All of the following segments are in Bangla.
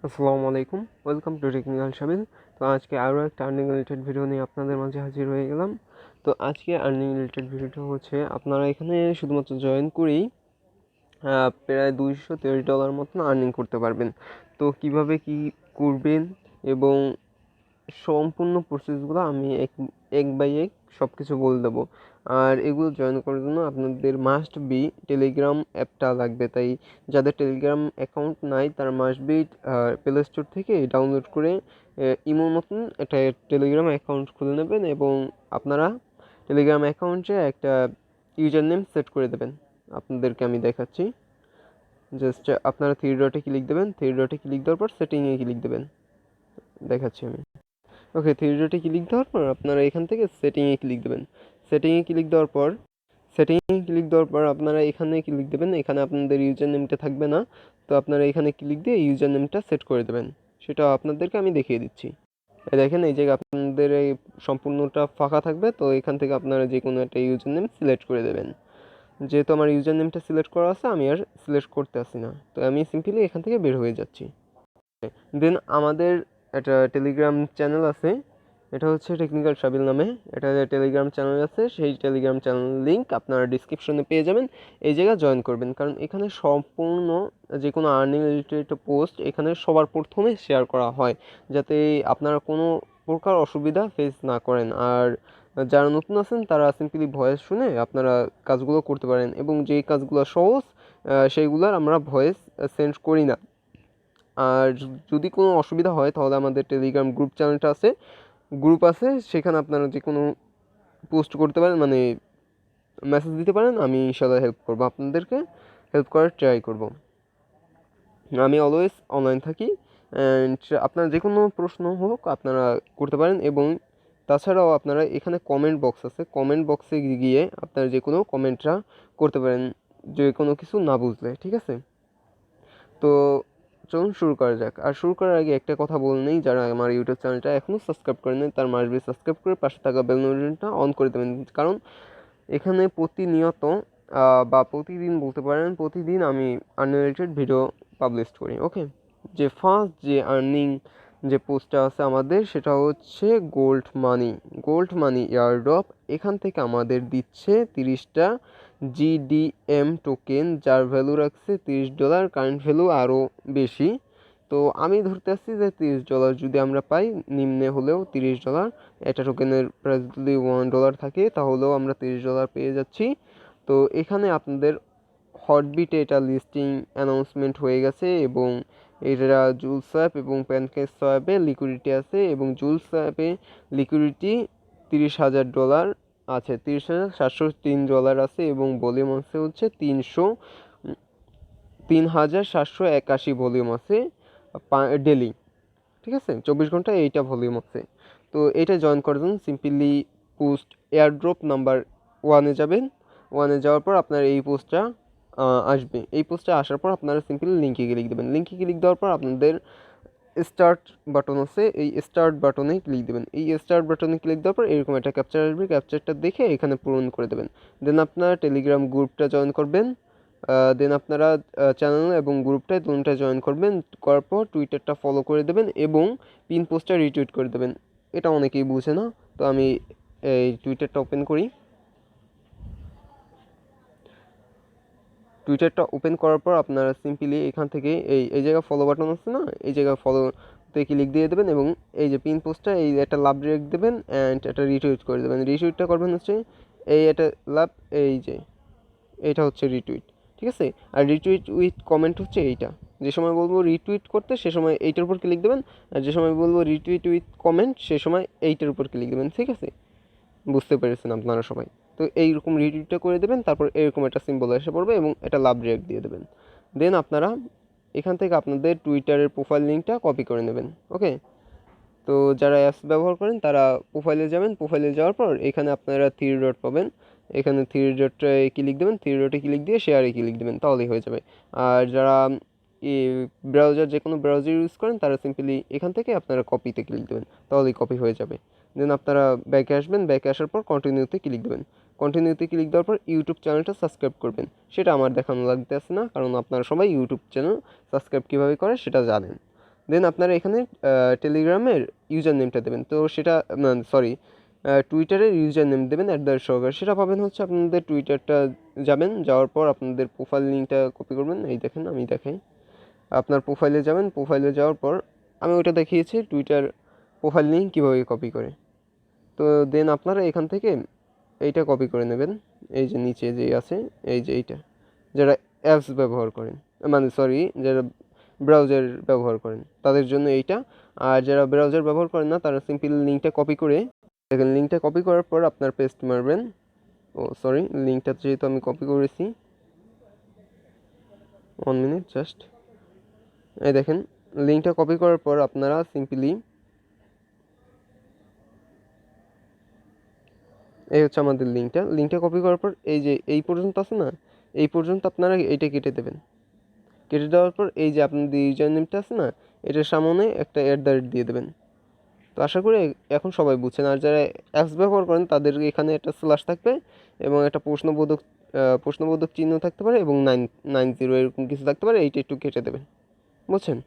আসসালামু আলাইকুম, ওয়েলকাম টু টেকনিক্যাল সাবিল। তো আজকে আরও একটা আর্নিং রিলেটেড ভিডিও নিয়ে আপনাদের মাঝে হাজির হয়ে গেলাম। তো আজকে আর্নিং রিলেটেড ভিডিওটা হচ্ছে আপনারা এখানে শুধুমাত্র জয়েন করেই প্রায় $230 মতন আর্নিং করতে পারবেন। তো কিভাবে কি করবেন এবং সম্পূর্ণ প্রসেসগুলো আমি এক বাই এক সব কিছু বলে দেবো। আর এগুলো জয়েন করার জন্য আপনাদের মাস্ট বি টেলিগ্রাম অ্যাপটা লাগবে। তাই যাদের টেলিগ্রাম অ্যাকাউন্ট নাই তারা মাস্ট বি প্লে স্টোর থেকে ডাউনলোড করে ইমোর মতন একটা টেলিগ্রাম অ্যাকাউন্ট খুলে নেবেন এবং আপনারা টেলিগ্রাম অ্যাকাউন্টে একটা ইউজার নেম সেট করে দেবেন। আপনাদেরকে আমি দেখাচ্ছি। জাস্ট আপনারা থ্রি ডটে ক্লিক দেবেন, থ্রি ডটে ক্লিক দেওয়ার পর সেটিংয়ে ক্লিক দেবেন। দেখাচ্ছি আমি। ওকে, থ্রি ডটে ক্লিক দেওয়ার পর আপনারা এখান থেকে সেটিংয়ে ক্লিক দেবেন। সেটিংয়ে ক্লিক দেওয়ার পর আপনারা এখানে ক্লিক দেবেন। এখানে আপনাদের ইউজার নেমটা থাকবে না, তো আপনারা এখানে ক্লিক দিয়ে ইউজার নেমটা সেট করে দেবেন। সেটা আপনাদেরকে আমি দেখিয়ে দিচ্ছি। দেখেন এই জায়গায় আপনাদের এই সম্পূর্ণটা ফাঁকা থাকবে, তো এখান থেকে আপনারা যে কোনো একটা ইউজার নেম সিলেক্ট করে দেবেন। যেহেতু আমার ইউজার নেমটা সিলেক্ট করা আছে, আমি আর সিলেক্ট করতে আসি না, তো আমি সিম্পলি এখান থেকে বের হয়ে যাচ্ছি। দেন আমাদের একটা টেলিগ্রাম চ্যানেল আছে, এটা হচ্ছে টেকনিক্যাল সাবিল নামে। এটা টেলিগ্রাম চ্যানেল আছে, সেই টেলিগ্রাম চ্যানেল লিঙ্ক আপনারা ডিসক্রিপশনে পেয়ে যাবেন। এই জায়গায় জয়েন করবেন, কারণ এখানে সম্পূর্ণ যে কোনো আর্নিং রিলেটেড পোস্ট এখানে সবার প্রথমে শেয়ার করা হয়, যাতে আপনারা কোনো প্রকার অসুবিধা ফেস না করেন। আর যারা নতুন আছেন তারা সিম্পলি ভয়েস শুনে আপনারা কাজগুলো করতে পারেন, এবং যেই কাজগুলো সহজ সেইগুলোর আমরা ভয়েস সেন্ড করি না। আর যদি কোনো অসুবিধা হয় তাহলে আমাদের টেলিগ্রাম গ্রুপ আছে, সেখানে আপনারা যে কোনো পোস্ট করতে পারেন, মানে মেসেজ দিতে পারেন। আমি ইনশাআল্লাহ হেল্প করবো, আপনাদেরকে হেল্প করার ট্রাই করব। আমি অলওয়েজ অনলাইন থাকি, অ্যান্ড আপনার যে কোনো প্রশ্ন হোক আপনারা করতে পারেন। এবং তাছাড়াও আপনারা এখানে কমেন্ট বক্স আছে, কমেন্ট বক্সে গিয়ে আপনারা যে কোনো কমেন্টটা করতে পারেন, যে কোনো কিছু না বুঝলে। ঠিক আছে, তো চলুন শুরু করা যাক। আর শুরু করার আগে একটা কথা বলে নেই, যারা আমার ইউটিউব চ্যানেলটা এখনও সাবস্ক্রাইব করে নেই তার মাস্ট বি সাবস্ক্রাইব করে পাশে থাকা বেল নোটিফিকেশনটা অন করে দেবেন, কারণ এখানে প্রতিনিয়ত বা প্রতিদিন বলতে পারেন, প্রতিদিন আমি আর্নিং রিলেটেড ভিডিও পাবলিশ করি। ওকে, যে ফার্স্ট যে আর্নিং যে পোস্টটা আছে আমাদের, সেটা হচ্ছে গোল্ড মানি এয়ারড্রপ। এখান থেকে আমাদের দিচ্ছে 30টা GDM টোকেন, যার ভ্যালু রাখছে $30। কারেন্ট ভ্যালু আরও বেশি, তো আমি ধরতে আসছি যে $30 যদি আমরা পাই, নিম্নে হলেও $30। একটা টোকেনের প্রাইস যদি $1 থাকে তাহলেও আমরা $30 পেয়ে যাচ্ছি। তো এখানে আপনাদের হটবিটে এটা লিস্টিং অ্যানাউন্সমেন্ট হয়ে গেছে, এবং এটা জুল সোয়াপ এবং প্যানকেক সোয়াপে লিকুইডিটি আছে, এবং জুল সোয়াপে লিকুইডিটি $30,000 আছে, $30,703 আছে, এবং ভলিউম আছে হচ্ছে 3,781 ভলিউম আছে ডেলি। ঠিক আছে, 24 ঘন্টা এইটা ভলিউম আছে। তো এটা জয়েন করার জন্য সিম্পলি পোস্ট এয়ারড্রপ নাম্বার 1-এ যাবেন। 1-এ যাওয়ার পর আপনার এই পোস্টটা আসবে। এই পোস্টটা আসার পর আপনারা সিম্পলি লিঙ্কে ক্লিক দেবেন। লিঙ্কে ক্লিক দেওয়ার পর আপনাদের স্টার্ট বাটন আছে, এই স্টার্ট বাটনে ক্লিক দেবেন। এই স্টার্ট বাটনে ক্লিক দেওয়ার পর এরকম একটা ক্যাপচার আসবে, ক্যাপচারটা দেখে এখানে পূরণ করে দেবেন। দেন আপনারা টেলিগ্রাম গ্রুপটা জয়েন করবেন। দেন আপনারা চ্যানেল এবং গ্রুপটায় দুটোটায় জয়েন করবেন। করার পর টুইটারটা ফলো করে দেবেন এবং পিন পোস্টটা রিটুইট করে দেবেন। এটা অনেকেই বুঝে না, তো আমি এই টুইটারটা ওপেন করি। টুইটারটা ওপেন করার পর আপনারা সিম্পলি এখান থেকে এই জায়গায় ফলো বাটন আছে না, এই জায়গায় ফলোতে ক্লিক দিয়ে দেবেন, এবং এই যে পিন পোস্টটা এই একটা লাভ রেখ দেবেন অ্যান্ড একটা রিটুইট করে দেবেন। রিটুইটটা করবেন হচ্ছে এই একটা লাভ, এই যে এটা হচ্ছে রিটুইট। ঠিক আছে, আর রিটুইট উইথ কমেন্ট হচ্ছে এইটা। যে সময় বলবো রিটুইট করতে সে সময় এইটার উপর ক্লিক দেবেন, আর যে সময় বলবো রিটুইট উইথ কমেন্ট সে সময় এইটার উপর ক্লিক দেবেন। ঠিক আছে, বুঝতে পেরেছেন আপনারা সবাই? তো এইরকম রিটুইটটা করে দেবেন, তারপর এরকম একটা সিম্বল এসে পড়বে এবং এটা লাভ রিঅ্যাক্ট দিয়ে দেবেন। দেন আপনারা এখান থেকে আপনাদের টুইটারের প্রোফাইল লিঙ্কটা কপি করে নেবেন। ওকে, তো যারা অ্যাপস ব্যবহার করেন তারা প্রোফাইলে যাবেন। প্রোফাইলে যাওয়ার পর এখানে আপনারা থ্রি ডট পাবেন, এখানে থ্রি ডটে ক্লিক দেবেন, থ্রি ডটে ক্লিক দিয়ে শেয়ারে ক্লিক দেবেন, তাহলেই হয়ে যাবে। আর যারা ব্রাউজার যে কোনো ব্রাউজার ইউজ করেন তারা সিম্পলি এখান থেকে আপনারা কপিতে ক্লিক দেবেন, তাহলেই কপি হয়ে যাবে। দেন আপনারা ব্যাকে আসবেন, ব্যাকে আসার পর কন্টিনিউতে ক্লিক দেবেন। কন্টিনিউতে ক্লিক দেওয়ার পর ইউটিউব চ্যানেলটা সাবস্ক্রাইব করবেন। সেটা আমার দেখানো লাগতেছে না, কারণ আপনারা সবাই ইউটিউব চ্যানেল সাবস্ক্রাইব কীভাবে করে সেটা জানেন। দেন আপনারা এখানে টেলিগ্রামের ইউজার নেমটা দেবেন। তো সেটা সরি টুইটারের ইউজার নেম দেবেন @সহকারে। সেটা পাবেন হচ্ছে আপনাদের টুইটারটা যাবেন, যাওয়ার পর আপনাদের প্রোফাইল লিঙ্কটা কপি করবেন। এই দেখেন আমি দেখাই, আপনার প্রোফাইলে যাবেন, প্রোফাইলে যাওয়ার পর আমি ওইটা দেখিয়েছি টুইটার প্রোফাইল লিঙ্ক কীভাবে কপি করে। তো দেন আপনারা এখান থেকে এইটা কপি করে নেবেন, এই যে নিচে যে আছে এই যে এইটা, যারা অ্যাপস ব্যবহার করেন যারা ব্রাউজার ব্যবহার করেন তাদের জন্য এইটা। আর যারা ব্রাউজার ব্যবহার করেন না তারা সিম্পল লিঙ্কটা কপি করে দেখেন, লিঙ্কটা কপি করার পর আপনার পেস্ট মারবেন। লিঙ্কটা যেহেতু আমি কপি করেছি, 1 মিনিট জাস্ট। এই দেখেন লিঙ্কটা কপি করার পর আপনারা সিম্পলি এই হচ্ছে আমাদের লিঙ্কটা কপি করার পর এই যে এই পর্যন্ত আছে না, এই পর্যন্ত আপনারা এইটা কেটে দেবেন। কেটে দেওয়ার পর এই যে আপনাদের ইউজার নেমটা আছে না, এটার সামনে একটা দিয়ে দেবেন। তো আশা করি এখন সবাই বুঝছেন। আর যারা অ্যাপস ব্যবহার করেন তাদের এখানে একটা স্ল্যাশ থাকবে এবং একটা প্রশ্নবোধক চিহ্ন থাকতে পারে এবং 990 এরকম কিছু থাকতে পারে, এইটা একটু কেটে দেবেন, বুঝছেন।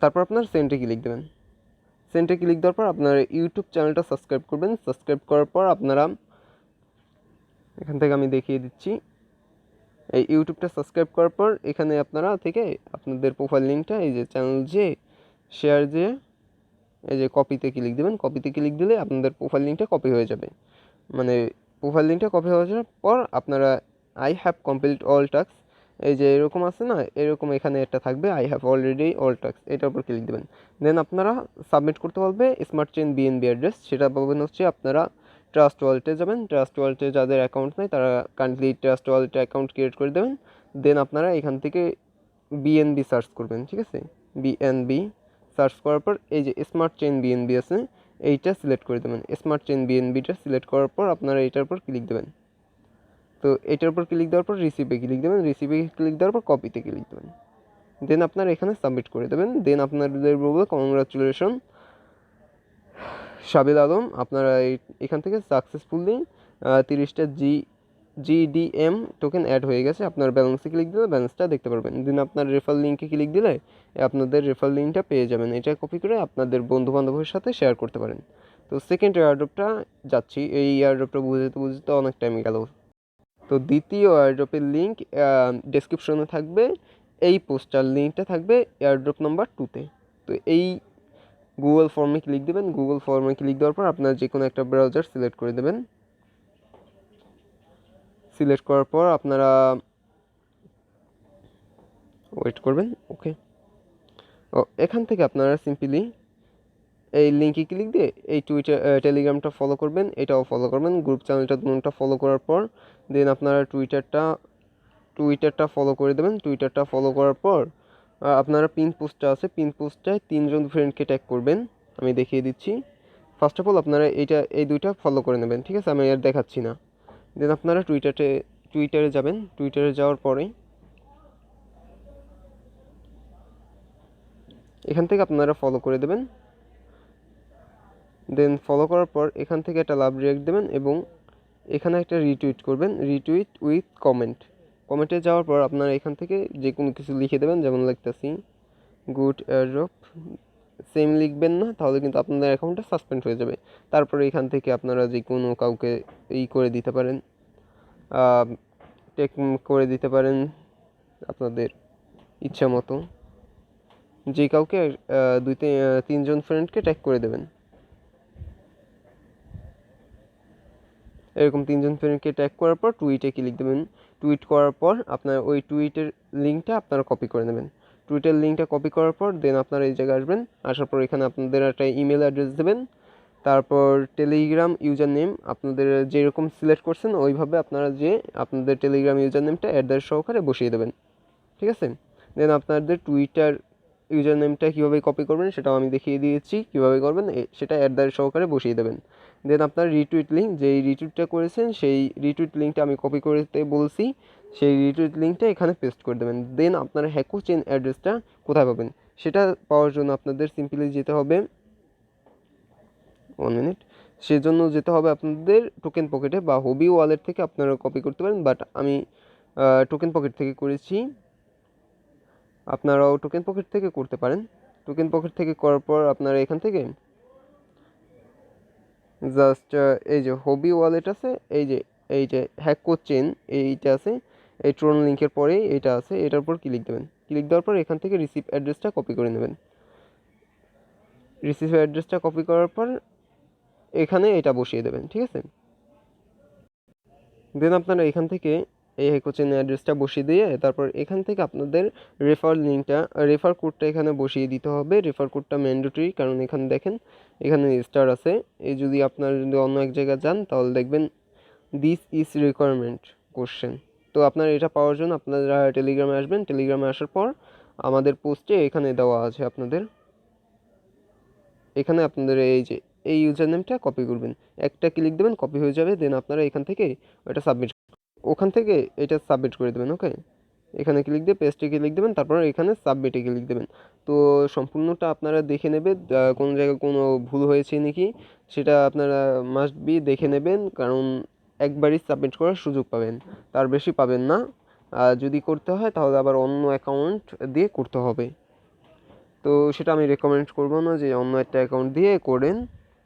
তারপর আপনার সেন্টে ক্লিক দেবেন। সেন্টে ক্লিক দেওয়ার পর আপনার ইউটিউব চ্যানেলটা সাবস্ক্রাইব করবেন। সাবস্ক্রাইব করার পর আপনারা এখান থেকে আমি দেখিয়ে দিচ্ছি, এই ইউটিউবটা সাবস্ক্রাইব করার পর এখানে আপনারা থেকে আপনাদের প্রোফাইল লিঙ্কটা এই যে চ্যানেল যে শেয়ার যে এই যে কপিতে ক্লিক দেবেন। কপিতে ক্লিক দিলে আপনাদের প্রোফাইল লিঙ্কটা কপি হয়ে যাবে। মানে প্রোফাইল লিঙ্কটা কপি হয়ে যাওয়ার পর আপনারা I have complete all task, এই যে এরকম আছে না, এরকম এখানে একটা থাকবে I have already all task, এটার উপর ক্লিক দেবেন। দেন আপনারা সাবমিট করতে বলবে স্মার্ট চেইন বিএনবি অ্যাড্রেস, সেটা পাবেন হচ্ছে আপনারা ট্রাস্ট ওয়ালেটে যাবেন। ট্রাস্ট ওয়ালেটে যাদের অ্যাকাউন্ট নেই তারা কাইন্ডলি ট্রাস্ট ওয়ালেটে অ্যাকাউন্ট ক্রিয়েট করে দেবেন। দেন আপনারা এখান থেকে বিএনবি সার্চ করবেন, ঠিক আছে। বিএনবি সার্চ করার পর এই যে স্মার্ট চেইন বিএনবি আছে এইটা সিলেক্ট করে দেবেন। স্মার্ট চেইন বিএনবিটা সিলেক্ট করার পর আপনারা এটার উপর ক্লিক দেবেন। তো এটার উপর ক্লিক দেওয়ার পর রিসিভে ক্লিক দেবেন। রিসিভে ক্লিক দেওয়ার পর কপিতে ক্লিক দেবেন। দেন আপনারা এখানে সাবমিট করে দেবেন। দেন আপনাদের বলবে কংগ্রাচুলেশন সাবিল আলম, আপনারা এখান থেকে সাকসেসফুলি 30টা জিডিএম টোকেন অ্যাড হয়ে গেছে। আপনার ব্যালেন্সে ক্লিক দিলে ব্যালেন্সটা দেখতে পারবেন। দেন আপনার রেফার লিঙ্কে ক্লিক দিলে আপনাদের রেফার লিঙ্কটা পেয়ে যাবেন। এটা কপি করে আপনাদের বন্ধুবান্ধবের সাথে শেয়ার করতে পারেন। তো সেকেন্ড এয়ারড্রপটা যাচ্ছি, এই এয়ারড্রপটা বুঝতে অনেক টাইম গেল। তো দ্বিতীয় এয়ারড্রপের লিঙ্ক ডেসক্রিপশনে থাকবে, এই পোস্টার লিঙ্কটা থাকবে এয়ারড্রপ নাম্বার 2-তে। তো এই গুগল ফর্মে ক্লিক দেবেন। গুগল ফর্মে ক্লিক দেওয়ার পর আপনার যে কোনো একটা ব্রাউজার সিলেক্ট করে দেবেন। সিলেক্ট করার পর আপনারা ওয়েট করবেন, ওকে। এখান থেকে আপনারা সিম্পলি এই লিঙ্কে ক্লিক দিয়ে এই টেলিগ্রামটা ফলো করবেন, এটাও ফলো করবেন, গ্রুপ চ্যানেলটা দুটোটা ফলো করার পর দেন আপনারা টুইটারটা ফলো করে দেবেন। টুইটারটা ফলো করার পর আপনারা পিন পোস্টটা 3জন ফ্রেন্ডকে ট্যাগ করবেন। আমি দেখিয়ে দিচ্ছি। ফার্স্ট অফ অল আপনারা এই দুইটা ফলো করে নেবেন, ঠিক আছে, আমি আর দেখাচ্ছি না। দেন আপনারা টুইটারে যাবেন। টুইটারে যাওয়ার পরে এখান থেকে আপনারা ফলো করে দেবেন। দেন ফলো করার পর এখান থেকে একটা লাভ রিঅ্যাক্ট দেবেন এবং এখানে একটা রিটুইট করবেন, রিটুইট উইথ কমেন্টে যাওয়ার পর আপনারা এখান থেকে যে কোনো কিছু লিখে দেবেন, যেমন লিখতেছি গুড এয়ারড্রপ। সেম লিখবেন না, তাহলে কিন্তু আপনাদের অ্যাকাউন্টটা সাসপেন্ড হয়ে যাবে। তারপরে এখান থেকে আপনারা যে কোনো কাউকে করে দিতে পারেন, টেক করে দিতে পারেন আপনাদের ইচ্ছা মতো। যে কাউকে 3জন ফ্রেন্ডকে ট্যাগ করে দেবেন। এরকম 3জন ফ্রেন্ডকে ট্যাগ করার পর টুইটে ক্লিক দেবেন। টুইট করার পর আপনার ওই টুইটের লিঙ্কটা আপনারা কপি করে নেবেন। টুইটের লিঙ্কটা কপি করার পর দেন আপনারা এই জায়গায় আসবেন। আসার পর এখানে আপনাদের একটা ইমেল অ্যাড্রেস দেবেন। তারপর টেলিগ্রাম ইউজার নেম আপনাদের যেরকম সিলেক্ট করছেন ওইভাবে আপনারা আপনাদের টেলিগ্রাম ইউজার নেমটা সহকারে বসিয়ে দেবেন, ঠিক আছে। দেন আপনাদের টুইটার ইউজার নেমটা কীভাবে কপি করবেন সেটাও আমি দেখিয়ে দিয়েছি কীভাবে করবেন, সেটা সহকারে বসিয়ে দেবেন। দেন আপনার রিটুইট লিঙ্ক, যেই রিটুইটটা করেছেন সেই রিটুইট লিঙ্কটা আমি কপি করতে বলছি, সেই রিটুইট লিঙ্কটা এখানে পেস্ট করে দেবেন। দেন আপনার হ্যাকো চেইন অ্যাড্রেসটা কোথায় পাবেন সেটা পাওয়ার জন্য আপনাদের সিম্পলি যেতে হবে 1 মিনিট, সেজন্য যেতে হবে আপনাদের টোকেন পকেটে বা হবি ওয়ালেট থেকে আপনারা কপি করতে পারেন, বাট আমি টোকেন পকেট থেকে করেছি, আপনারাও টোকেন পকেট থেকে করতে পারেন। টোকেন পকেট থেকে করার পর আপনারা এখান থেকে জাস্ট এই যে হবি ওয়ালেট আছে, এই যে হ্যাক করছেন এইটা আছে, এই ট্রোন লিঙ্কের পরেই এটা আছে, এটার উপর ক্লিক দেবেন। ক্লিক দেওয়ার পর এখান থেকে রিসিভ অ্যাড্রেসটা কপি করে নেবেন। রিসিভ অ্যাড্রেসটা কপি করার পর এখানে এটা বসিয়ে দেবেন, ঠিক আছে। দেন আপনারা এখান থেকে এই কোচিং অ্যাড্রেসটা বসিয়ে দিয়ে তারপর এখান থেকে আপনাদের রেফার কোডটা এখানে বসিয়ে দিতে হবে। রেফার কোডটা ম্যান্ডেটরি, কারণ এখানে দেখেন এখানে স্টার আছে। এই যদি আপনারা যদি অন্য এক জায়গায় যান তাহলে দেখবেন দিস ইজ রিকোয়ারমেন্ট কোশ্চেন। তো আপনারা এটা পাওয়ার জন্য আপনারা টেলিগ্রামে আসবেন। টেলিগ্রামে আসার পর আমাদের পোস্টে এখানে দেওয়া আছে আপনাদের, এখানে আপনাদের এই যে এই ইউজার নেমটা কপি করবেন, একটা ক্লিক দেবেন, কপি হয়ে যাবে। দেন আপনারা এখান থেকে ওটা সাবমিট, ওখান থেকে এটা সাবমিট করে দেবেন। ওকে, এখানে ক্লিক দিয়ে পেস্টে ক্লিক দেবেন, তারপর এখানে সাবমিটে ক্লিক দেবেন। তো সম্পূর্ণটা আপনারা দেখে নেবেন, কোনো জায়গায় কোনো ভুল হয়েছে নাকি সেটা আপনারা মাস্ট বি দেখে নেবেন, কারণ একবারই সাবমিট করার সুযোগ পাবেন, তার বেশি পাবেন না। যদি করতে হয় তাহলে আবার অন্য অ্যাকাউন্ট দিয়ে করতে হবে। তো সেটা আমি রেকমেন্ড করবো না যে অন্য একটা অ্যাকাউন্ট দিয়ে করেন,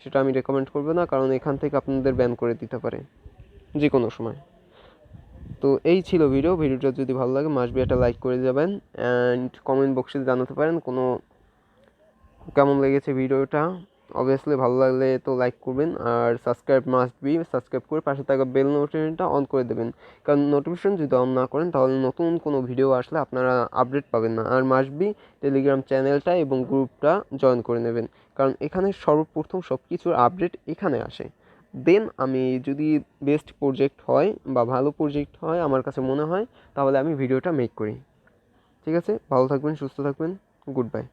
সেটা আমি রেকমেন্ড করবো না, কারণ এখান থেকে আপনাদের ব্যান করে দিতে পারে যে কোনো সময়। তো এই ছিল ভিডিওটা যদি ভালো লাগে মাস্ট বি একটা লাইক করে যাবেন, অ্যান্ড কমেন্ট বক্সে জানাতে পারেন কেমন লেগেছে ভিডিওটা। অবভিয়াসলি ভালো লাগলে তো লাইক করবেন, আর সাবস্ক্রাইব করে পাশে থাকা বেল নোটিফিকেশনটা অন করে দেবেন, কারণ নোটিফিকেশন যদি অন না করেন তাহলে নতুন কোনো ভিডিও আসলে আপনারা আপডেট পাবেন না। আর মাস্ট বি টেলিগ্রাম চ্যানেলটা এবং গ্রুপটা জয়েন করে নেবেন, কারণ এখানে সর্বপ্রথম সব কিছুর আপডেট এখানে আসে। দেন আমি যদি বেস্ট প্রজেক্ট হয় বা ভালো প্রজেক্ট হয় আমার কাছে মনে হয়, তাহলে আমি ভিডিওটা মেক করি। ঠিক আছে, ভালো থাকবেন, সুস্থ থাকবেন, গুড বাই।